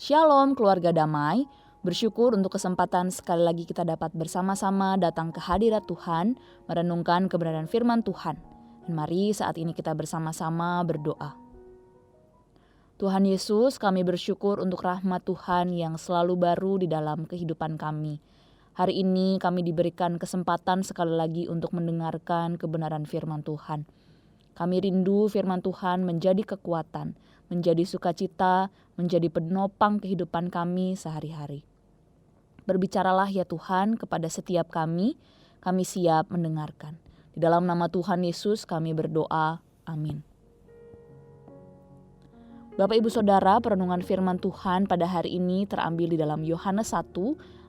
Shalom keluarga damai, bersyukur untuk kesempatan sekali lagi kita dapat bersama-sama datang ke hadirat Tuhan, merenungkan kebenaran firman Tuhan. Dan mari saat ini kita bersama-sama berdoa. Tuhan Yesus, kami bersyukur untuk rahmat Tuhan yang selalu baru di dalam kehidupan kami. Hari ini kami diberikan kesempatan sekali lagi untuk mendengarkan kebenaran firman Tuhan. Kami rindu firman Tuhan menjadi kekuatan, menjadi sukacita, menjadi penopang kehidupan kami sehari-hari. Berbicaralah ya Tuhan kepada setiap kami siap mendengarkan. Di dalam nama Tuhan Yesus kami berdoa, amin. Bapak Ibu Saudara, perenungan firman Tuhan pada hari ini terambil di dalam Yohanes 1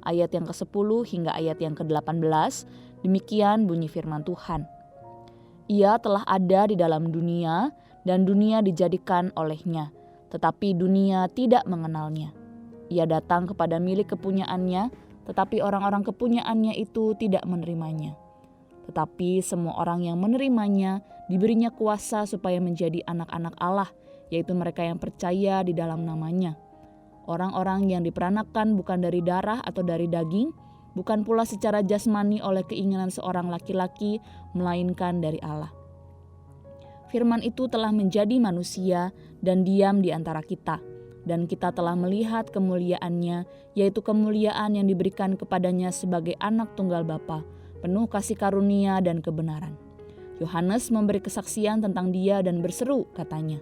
ayat yang ke-10 hingga ayat yang ke-18. Demikian bunyi firman Tuhan. Ia telah ada di dalam dunia dan dunia dijadikan olehnya, tetapi dunia tidak mengenalnya. Ia datang kepada milik kepunyaannya, tetapi orang-orang kepunyaannya itu tidak menerimanya. Tetapi semua orang yang menerimanya diberinya kuasa supaya menjadi anak-anak Allah, yaitu mereka yang percaya di dalam namanya. Orang-orang yang diperanakan bukan dari darah atau dari daging, bukan pula secara jasmani oleh keinginan seorang laki-laki, melainkan dari Allah. Firman itu telah menjadi manusia dan diam di antara kita, dan kita telah melihat kemuliaannya, yaitu kemuliaan yang diberikan kepadanya sebagai anak tunggal Bapa, penuh kasih karunia dan kebenaran. Yohanes memberi kesaksian tentang dia dan berseru, katanya,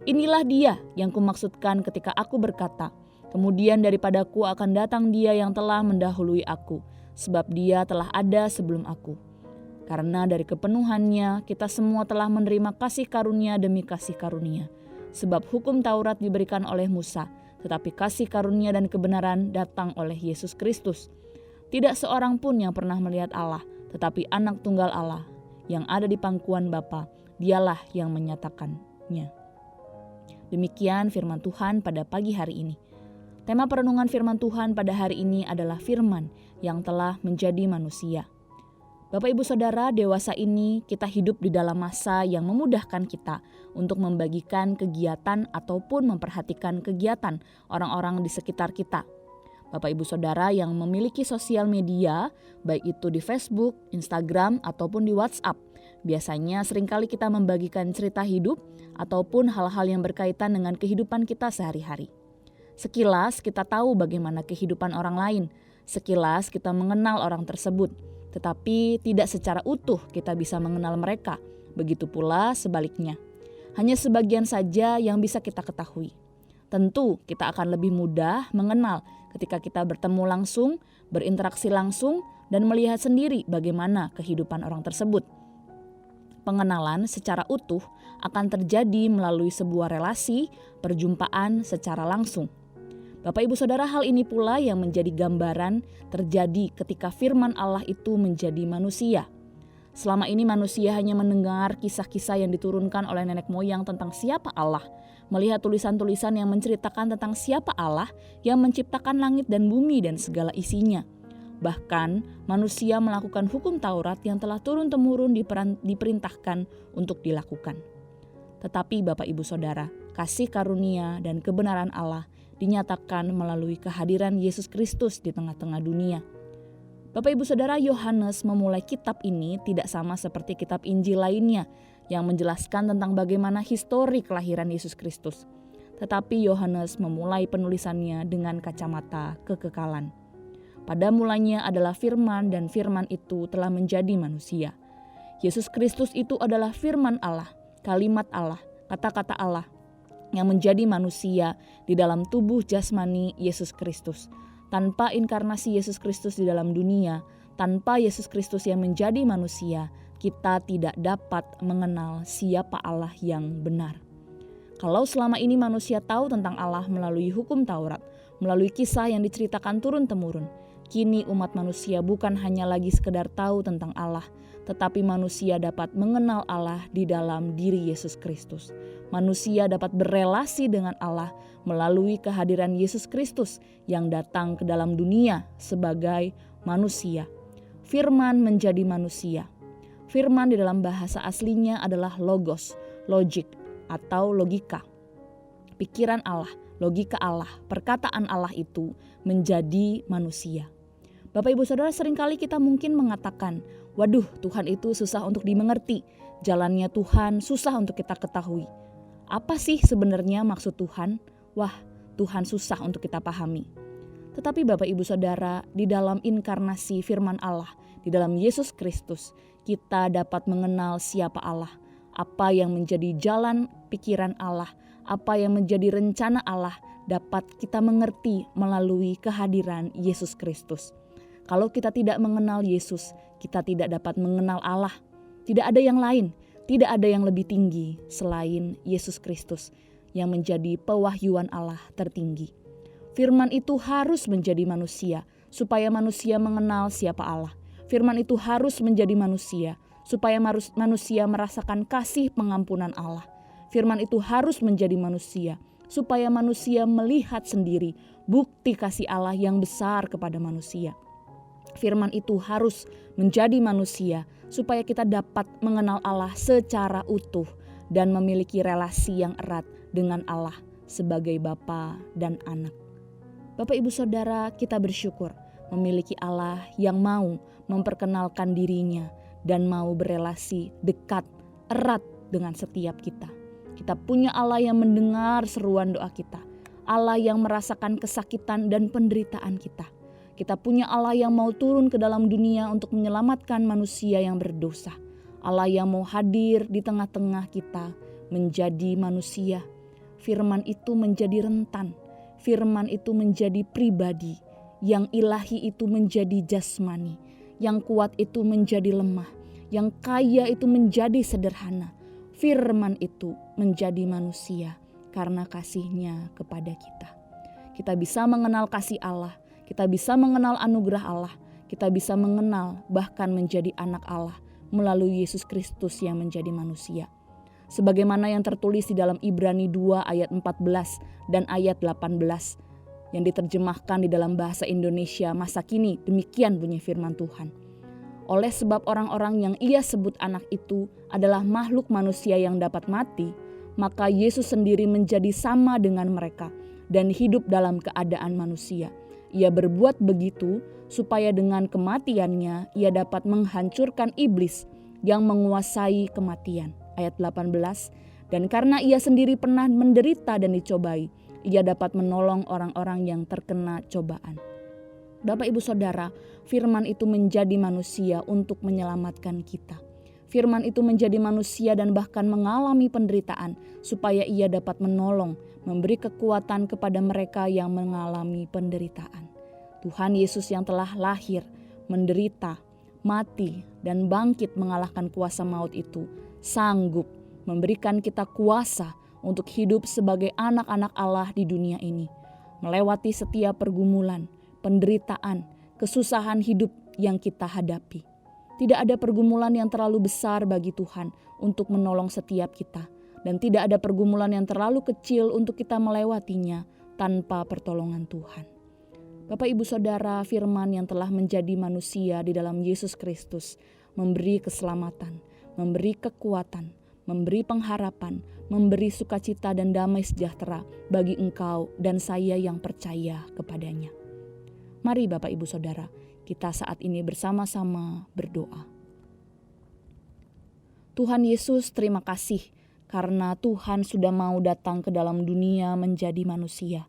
"Inilah dia yang kumaksudkan ketika aku berkata, kemudian daripadaku akan datang dia yang telah mendahului aku, sebab dia telah ada sebelum aku." Karena dari kepenuhannya kita semua telah menerima kasih karunia demi kasih karunia. Sebab hukum Taurat diberikan oleh Musa, tetapi kasih karunia dan kebenaran datang oleh Yesus Kristus. Tidak seorang pun yang pernah melihat Allah, tetapi anak tunggal Allah yang ada di pangkuan Bapa, dialah yang menyatakannya. Demikian firman Tuhan pada pagi hari ini. Tema perenungan firman Tuhan pada hari ini adalah firman yang telah menjadi manusia. Bapak Ibu Saudara, dewasa ini kita hidup di dalam masa yang memudahkan kita untuk membagikan kegiatan ataupun memperhatikan kegiatan orang-orang di sekitar kita. Bapak Ibu Saudara yang memiliki sosial media, baik itu di Facebook, Instagram, ataupun di WhatsApp, biasanya seringkali kita membagikan cerita hidup ataupun hal-hal yang berkaitan dengan kehidupan kita sehari-hari. Sekilas kita tahu bagaimana kehidupan orang lain, sekilas kita mengenal orang tersebut, tetapi tidak secara utuh kita bisa mengenal mereka. Begitu pula sebaliknya. Hanya sebagian saja yang bisa kita ketahui. Tentu kita akan lebih mudah mengenal ketika kita bertemu langsung, berinteraksi langsung, dan melihat sendiri bagaimana kehidupan orang tersebut. Pengenalan secara utuh akan terjadi melalui sebuah relasi, perjumpaan secara langsung. Bapak Ibu Saudara, hal ini pula yang menjadi gambaran terjadi ketika firman Allah itu menjadi manusia. Selama ini manusia hanya mendengar kisah-kisah yang diturunkan oleh nenek moyang tentang siapa Allah, melihat tulisan-tulisan yang menceritakan tentang siapa Allah yang menciptakan langit dan bumi dan segala isinya. Bahkan manusia melakukan hukum Taurat yang telah turun-temurun diperintahkan untuk dilakukan. Tetapi Bapak Ibu Saudara, kasih karunia dan kebenaran Allah dinyatakan melalui kehadiran Yesus Kristus di tengah-tengah dunia. Bapak Ibu Saudara, Yohanes memulai kitab ini tidak sama seperti kitab Injil lainnya yang menjelaskan tentang bagaimana histori kelahiran Yesus Kristus. Tetapi Yohanes memulai penulisannya dengan kacamata kekekalan. Pada mulanya adalah firman dan firman itu telah menjadi manusia. Yesus Kristus itu adalah firman Allah, kalimat Allah, kata-kata Allah yang menjadi manusia di dalam tubuh jasmani Yesus Kristus. Tanpa inkarnasi Yesus Kristus di dalam dunia, tanpa Yesus Kristus yang menjadi manusia, kita tidak dapat mengenal siapa Allah yang benar. Kalau selama ini manusia tahu tentang Allah melalui hukum Taurat, melalui kisah yang diceritakan turun-temurun, kini umat manusia bukan hanya lagi sekedar tahu tentang Allah, tetapi manusia dapat mengenal Allah di dalam diri Yesus Kristus. Manusia dapat berelasi dengan Allah melalui kehadiran Yesus Kristus yang datang ke dalam dunia sebagai manusia. Firman menjadi manusia. Firman di dalam bahasa aslinya adalah logos, logik atau logika. Pikiran Allah, logika Allah, perkataan Allah itu menjadi manusia. Bapak Ibu Saudara, seringkali kita mungkin mengatakan, waduh, Tuhan itu susah untuk dimengerti, jalannya Tuhan susah untuk kita ketahui. Apa sih sebenarnya maksud Tuhan? Wah, Tuhan susah untuk kita pahami. Tetapi Bapak Ibu Saudara, di dalam inkarnasi firman Allah, di dalam Yesus Kristus, kita dapat mengenal siapa Allah, apa yang menjadi jalan pikiran Allah, apa yang menjadi rencana Allah dapat kita mengerti melalui kehadiran Yesus Kristus. Kalau kita tidak mengenal Yesus, kita tidak dapat mengenal Allah. Tidak ada yang lain, tidak ada yang lebih tinggi selain Yesus Kristus yang menjadi pewahyuan Allah tertinggi. Firman itu harus menjadi manusia supaya manusia mengenal siapa Allah. Firman itu harus menjadi manusia supaya manusia merasakan kasih pengampunan Allah. Firman itu harus menjadi manusia supaya manusia melihat sendiri bukti kasih Allah yang besar kepada manusia. Firman itu harus menjadi manusia supaya kita dapat mengenal Allah secara utuh dan memiliki relasi yang erat dengan Allah sebagai Bapa dan Anak. Bapak Ibu Saudara, kita bersyukur memiliki Allah yang mau memperkenalkan dirinya dan mau berelasi dekat, erat dengan setiap kita. Kita punya Allah yang mendengar seruan doa kita, Allah yang merasakan kesakitan dan penderitaan kita. Kita punya Allah yang mau turun ke dalam dunia untuk menyelamatkan manusia yang berdosa. Allah yang mau hadir di tengah-tengah kita menjadi manusia. Firman itu menjadi rentan, firman itu menjadi pribadi, yang ilahi itu menjadi jasmani, yang kuat itu menjadi lemah, yang kaya itu menjadi sederhana. Firman itu menjadi manusia karena kasih-Nya kepada kita. Kita bisa mengenal kasih Allah, kita bisa mengenal anugerah Allah, kita bisa mengenal bahkan menjadi anak Allah melalui Yesus Kristus yang menjadi manusia. Sebagaimana yang tertulis di dalam Ibrani 2 ayat 14 dan ayat 18 yang diterjemahkan di dalam bahasa Indonesia masa kini, demikian bunyi firman Tuhan. Oleh sebab orang-orang yang Ia sebut anak itu adalah makhluk manusia yang dapat mati, maka Yesus sendiri menjadi sama dengan mereka dan hidup dalam keadaan manusia. Ia berbuat begitu supaya dengan kematiannya Ia dapat menghancurkan iblis yang menguasai kematian. Ayat 18, dan karena Ia sendiri pernah menderita dan dicobai, Ia dapat menolong orang-orang yang terkena cobaan. Bapak Ibu Saudara, firman itu menjadi manusia untuk menyelamatkan kita. Firman itu menjadi manusia dan bahkan mengalami penderitaan supaya Ia dapat menolong, memberi kekuatan kepada mereka yang mengalami penderitaan. Tuhan Yesus yang telah lahir, menderita, mati, dan bangkit mengalahkan kuasa maut itu sanggup memberikan kita kuasa untuk hidup sebagai anak-anak Allah di dunia ini, melewati setiap pergumulan, penderitaan, kesusahan hidup yang kita hadapi. Tidak ada pergumulan yang terlalu besar bagi Tuhan untuk menolong setiap kita, dan tidak ada pergumulan yang terlalu kecil untuk kita melewatinya tanpa pertolongan Tuhan. Bapak Ibu Saudara, firman yang telah menjadi manusia di dalam Yesus Kristus memberi keselamatan, memberi kekuatan, memberi pengharapan, memberi sukacita dan damai sejahtera bagi engkau dan saya yang percaya kepadanya. Mari Bapak Ibu Saudara, kita saat ini bersama-sama berdoa. Tuhan Yesus, terima kasih karena Tuhan sudah mau datang ke dalam dunia menjadi manusia.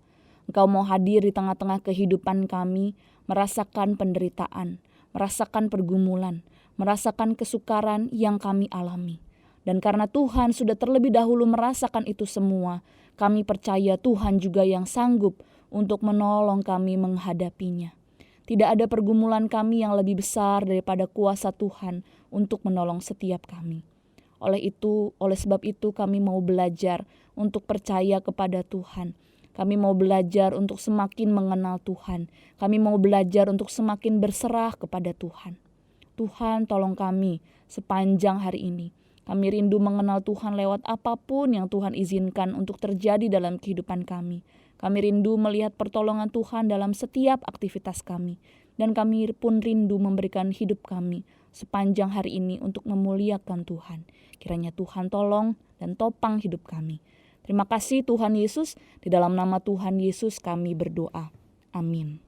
Engkau mau hadir di tengah-tengah kehidupan kami, merasakan penderitaan, merasakan pergumulan, merasakan kesukaran yang kami alami. Dan karena Tuhan sudah terlebih dahulu merasakan itu semua, kami percaya Tuhan juga yang sanggup untuk menolong kami menghadapinya. Tidak ada pergumulan kami yang lebih besar daripada kuasa Tuhan untuk menolong setiap kami. Oleh sebab itu kami mau belajar untuk percaya kepada Tuhan. Kami mau belajar untuk semakin mengenal Tuhan. Kami mau belajar untuk semakin berserah kepada Tuhan. Tuhan, tolong kami sepanjang hari ini. Kami rindu mengenal Tuhan lewat apapun yang Tuhan izinkan untuk terjadi dalam kehidupan kami. Kami rindu melihat pertolongan Tuhan dalam setiap aktivitas kami. Dan kami pun rindu memberikan hidup kami sepanjang hari ini untuk memuliakan Tuhan. Kiranya Tuhan tolong dan topang hidup kami. Terima kasih Tuhan Yesus, di dalam nama Tuhan Yesus kami berdoa. Amin.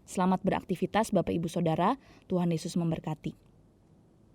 Selamat beraktivitas Bapak Ibu Saudara, Tuhan Yesus memberkati.